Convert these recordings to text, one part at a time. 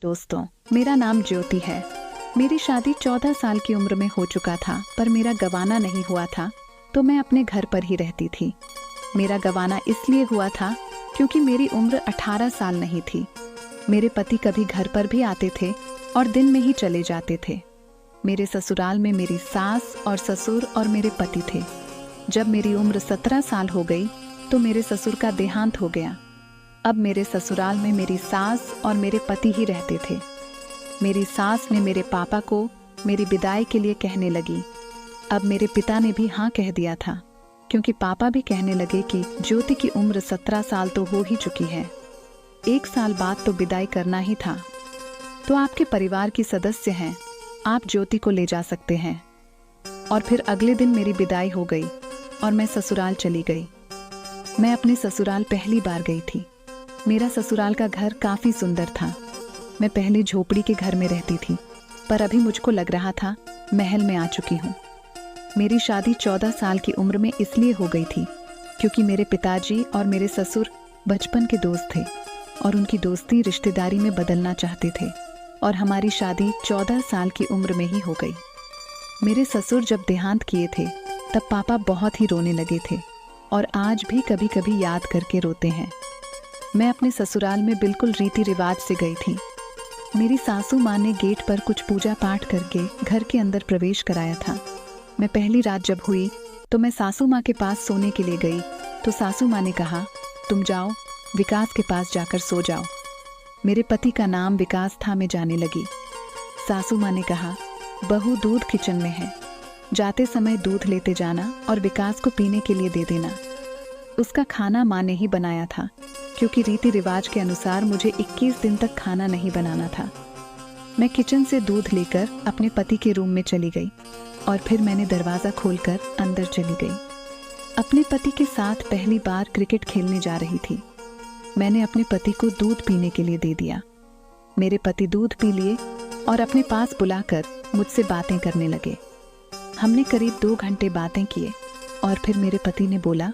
दोस्तों, मेरा नाम ज्योति है। मेरी शादी 14 साल की उम्र में हो चुका था, पर मेरा गवाना नहीं हुआ था, तो मैं अपने घर पर ही रहती थी। मेरा गवाना इसलिए हुआ था क्योंकि मेरी उम्र 18 साल नहीं थी। मेरे पति कभी घर पर भी आते थे और दिन में ही चले जाते थे। मेरे ससुराल में मेरी सास और ससुर और मेरे पति थे। जब मेरी उम्र 17 साल हो गई तो मेरे ससुर का देहांत हो गया। अब मेरे ससुराल में मेरी सास और मेरे पति ही रहते थे। मेरी सास ने मेरे पापा को मेरी विदाई के लिए कहने लगी। अब मेरे पिता ने भी हाँ कह दिया था, क्योंकि पापा भी कहने लगे कि ज्योति की उम्र 17 साल तो हो ही चुकी है, 1 साल बाद तो विदाई करना ही था। तो आपके परिवार की सदस्य हैं, आप ज्योति को ले जा सकते हैं। और फिर अगले दिन मेरी विदाई हो गई और मैं ससुराल चली गई। मैं अपने ससुराल पहली बार गई थी। मेरा ससुराल का घर काफ़ी सुंदर था। मैं पहले झोपड़ी के घर में रहती थी, पर अभी मुझको लग रहा था महल में आ चुकी हूँ। मेरी शादी 14 साल की उम्र में इसलिए हो गई थी क्योंकि मेरे पिताजी और मेरे ससुर बचपन के दोस्त थे और उनकी दोस्ती रिश्तेदारी में बदलना चाहते थे, और हमारी शादी 14 साल की उम्र में ही हो गई। मेरे ससुर जब देहांत किए थे तब पापा बहुत ही रोने लगे थे और आज भी कभी कभी याद करके रोते हैं। मैं अपने ससुराल में बिल्कुल रीति रिवाज से गई थी। मेरी सासू माँ ने गेट पर कुछ पूजा पाठ करके घर के अंदर प्रवेश कराया था। मैं पहली रात जब हुई तो मैं सासू माँ के पास सोने के लिए गई, तो सासू माँ ने कहा, तुम जाओ विकास के पास जाकर सो जाओ। मेरे पति का नाम विकास था। मैं जाने लगी। सासू माँ ने कहा, बहू दूध किचन में है, जाते समय दूध लेते जाना और विकास को पीने के लिए दे देना। उसका खाना माँ ने ही बनाया था, क्योंकि रीति रिवाज के अनुसार मुझे 21 दिन तक खाना नहीं बनाना था। मैं किचन से दूध लेकर अपने पति के रूम में चली गई और फिर मैंने दरवाज़ा खोलकर अंदर चली गई। अपने पति के साथ पहली बार क्रिकेट खेलने जा रही थी। मैंने अपने पति को दूध पीने के लिए दे दिया। मेरे पति दूध पी लिए और अपने पास बुलाकर मुझसे बातें करने लगे। हमने करीब 2 घंटे बातें किए और फिर मेरे पति ने बोला,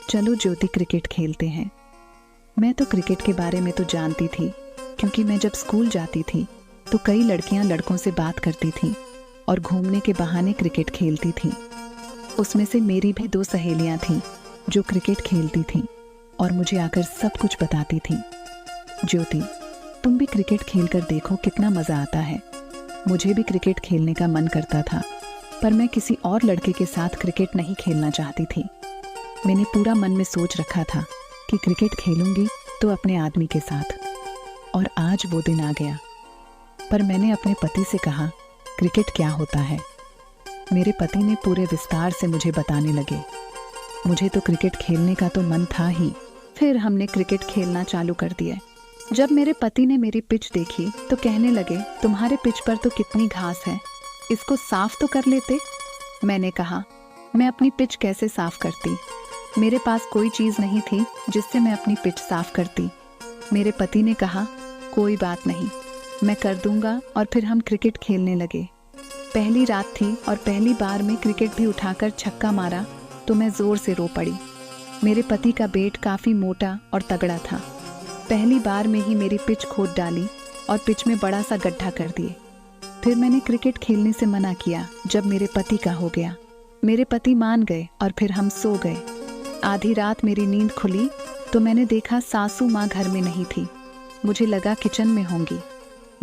चलो ज्योति क्रिकेट खेलते हैं। मैं तो क्रिकेट के बारे में तो जानती थी, क्योंकि मैं जब स्कूल जाती थी तो कई लड़कियां लड़कों से बात करती थीं और घूमने के बहाने क्रिकेट खेलती थीं। उसमें से मेरी भी 2 सहेलियां थीं जो क्रिकेट खेलती थीं और मुझे आकर सब कुछ बताती थीं। ज्योति, तुम भी क्रिकेट खेलकर देखो कितना मज़ा आता है। मुझे भी क्रिकेट खेलने का मन करता था, पर मैं किसी और लड़के के साथ क्रिकेट नहीं खेलना चाहती थी। मैंने पूरा मन में सोच रखा था कि क्रिकेट खेलूंगी तो अपने आदमी के साथ, और आज वो दिन आ गया। पर मैंने अपने पति से कहा, क्रिकेट क्या होता है। मेरे पति ने पूरे विस्तार से मुझे बताने लगे। मुझे तो क्रिकेट खेलने का तो मन था ही। फिर हमने क्रिकेट खेलना चालू कर दिया। जब मेरे पति ने मेरी पिच देखी तो कहने लगे, तुम्हारे पिच पर तो कितनी घास है, इसको साफ तो कर लेते। मैंने कहा, मैं अपनी पिच कैसे साफ करती, मेरे पास कोई चीज़ नहीं थी जिससे मैं अपनी पिच साफ करती। मेरे पति ने कहा, कोई बात नहीं, मैं कर दूंगा, और फिर हम क्रिकेट खेलने लगे। पहली रात थी और पहली बार में क्रिकेट भी उठाकर छक्का मारा तो मैं ज़ोर से रो पड़ी। मेरे पति का बेट काफ़ी मोटा और तगड़ा था। पहली बार में ही मेरी पिच खोद डाली और पिच में बड़ा सा गड्ढा कर दिए। फिर मैंने क्रिकेट खेलने से मना किया। जब मेरे पति का हो गया, मेरे पति मान गए और फिर हम सो गए। आधी रात मेरी नींद खुली तो मैंने देखा सासू माँ घर में नहीं थी। मुझे लगा किचन में होंगी।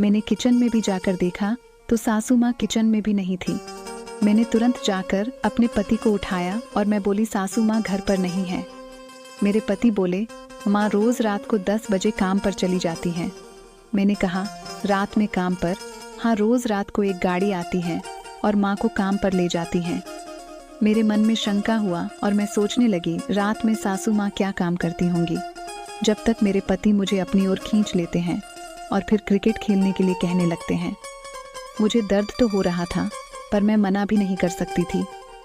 मैंने किचन में भी जाकर देखा तो सासू माँ किचन में भी नहीं थी। मैंने तुरंत जाकर अपने पति को उठाया और मैं बोली, सासू माँ घर पर नहीं है। मेरे पति बोले, माँ रोज़ रात को 10 बजे काम पर चली जाती हैं। मैंने कहा, रात में काम पर? हाँ, रोज़ रात को एक गाड़ी आती है और माँ को काम पर ले जाती हैं। मेरे मन में शंका हुआ और मैं सोचने लगी, रात में सासू माँ क्या काम करती होंगी। जब तक मेरे पति मुझे अपनी ओर खींच लेते हैं और फिर क्रिकेट खेलने के लिए कहने लगते हैं। मुझे दर्द तो हो रहा था, पर मैं मना भी नहीं कर सकती थी,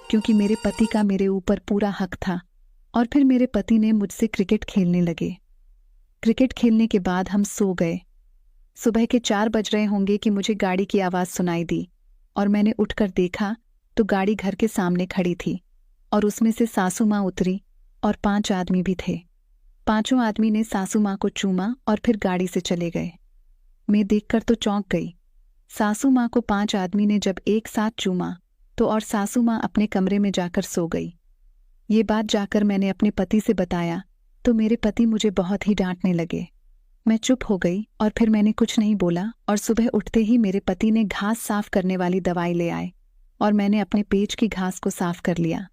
क्योंकि मेरे पति का मेरे ऊपर पूरा हक था। और फिर मेरे पति ने मुझसे क्रिकेट खेलने लगे। क्रिकेट खेलने के बाद हम सो गए। सुबह के 4 बज रहे होंगे कि मुझे गाड़ी की आवाज़ सुनाई दी और मैंने उठकर देखा तो गाड़ी घर के सामने खड़ी थी और उसमें से सासू माँ उतरी और 5 आदमी भी थे। 5 आदमी ने सासू माँ को चूमा और फिर गाड़ी से चले गए। मैं देखकर तो चौंक गई। सासू माँ को 5 आदमी ने जब एक साथ चूमा तो और सासू माँ अपने कमरे में जाकर सो गई। ये बात जाकर मैंने अपने पति से बताया तो मेरे पति मुझे बहुत ही डांटने लगे। मैं चुप हो गई और फिर मैंने कुछ नहीं बोला और सुबह उठते ही मेरे पति ने घास साफ करने वाली दवाई ले आए और मैंने अपने पेच की घास को साफ कर लिया।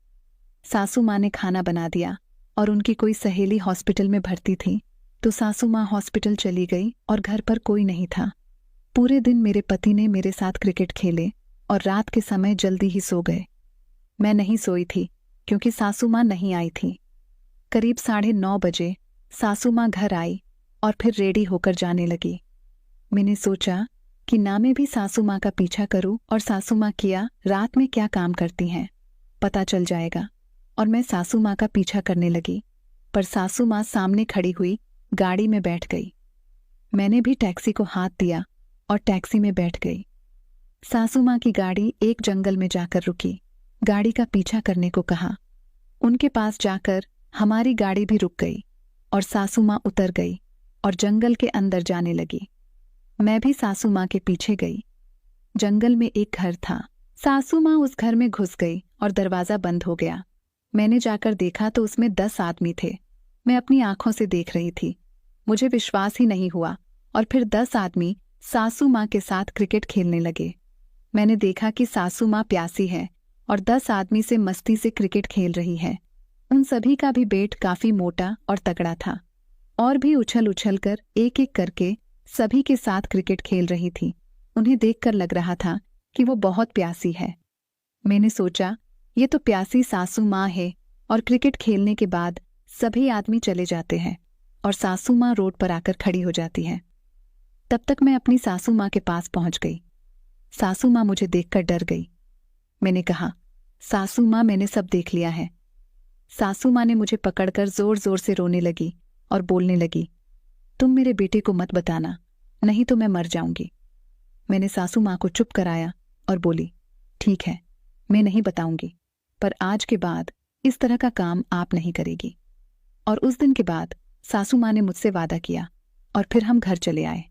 सासू माँ ने खाना बना दिया और उनकी कोई सहेली हॉस्पिटल में भर्ती थी तो सासू माँ हॉस्पिटल चली गई और घर पर कोई नहीं था। पूरे दिन मेरे पति ने मेरे साथ क्रिकेट खेले और रात के समय जल्दी ही सो गए। मैं नहीं सोई थी क्योंकि सासू माँ नहीं आई थी। करीब 9:30 बजे सासू माँ घर आई और फिर रेडी होकर जाने लगी। मैंने सोचा कि ना मैं भी सासू माँ का पीछा करूं और सासू माँ किया रात में क्या काम करती हैं पता चल जाएगा। और मैं सासू माँ का पीछा करने लगी, पर सासू माँ सामने खड़ी हुई गाड़ी में बैठ गई। मैंने भी टैक्सी को हाथ दिया और टैक्सी में बैठ गई। सासू माँ की गाड़ी एक जंगल में जाकर रुकी। गाड़ी का पीछा करने को कहा। उनके पास जाकर हमारी गाड़ी भी रुक गई और सासू माँ उतर गई और जंगल के अंदर जाने लगी। मैं भी सासू माँ के पीछे गई। जंगल में एक घर था। सासू माँ उस घर में घुस गई और दरवाजा बंद हो गया। मैंने जाकर देखा तो उसमें 10 आदमी थे। मैं अपनी आंखों से देख रही थी। मुझे विश्वास ही नहीं हुआ। और फिर 10 आदमी सासू माँ के साथ क्रिकेट खेलने लगे। मैंने देखा कि सासू माँ प्यासी है और 10 आदमी से मस्ती से क्रिकेट खेल रही है। उन सभी का भी पेट काफी मोटा और तगड़ा था और भी उछल उछल कर एक एक करके सभी के साथ क्रिकेट खेल रही थी। उन्हें देखकर लग रहा था कि वो बहुत प्यासी है। मैंने सोचा ये तो प्यासी सासू माँ है। और क्रिकेट खेलने के बाद सभी आदमी चले जाते हैं और सासू माँ रोड पर आकर खड़ी हो जाती है। तब तक मैं अपनी सासू माँ के पास पहुंच गई। सासू माँ मुझे देखकर डर गई। मैंने कहा, सासू माँ मैंने सब देख लिया है। सासू माँ ने मुझे पकड़कर जोर जोर से रोने लगी और बोलने लगी, तुम मेरे बेटे को मत बताना, नहीं तो मैं मर जाऊंगी। मैंने सासू माँ को चुप कराया और बोली, ठीक है, मैं नहीं बताऊंगी, पर आज के बाद इस तरह का काम आप नहीं करेगी। और उस दिन के बाद सासू माँ ने मुझसे वादा किया और फिर हम घर चले आए।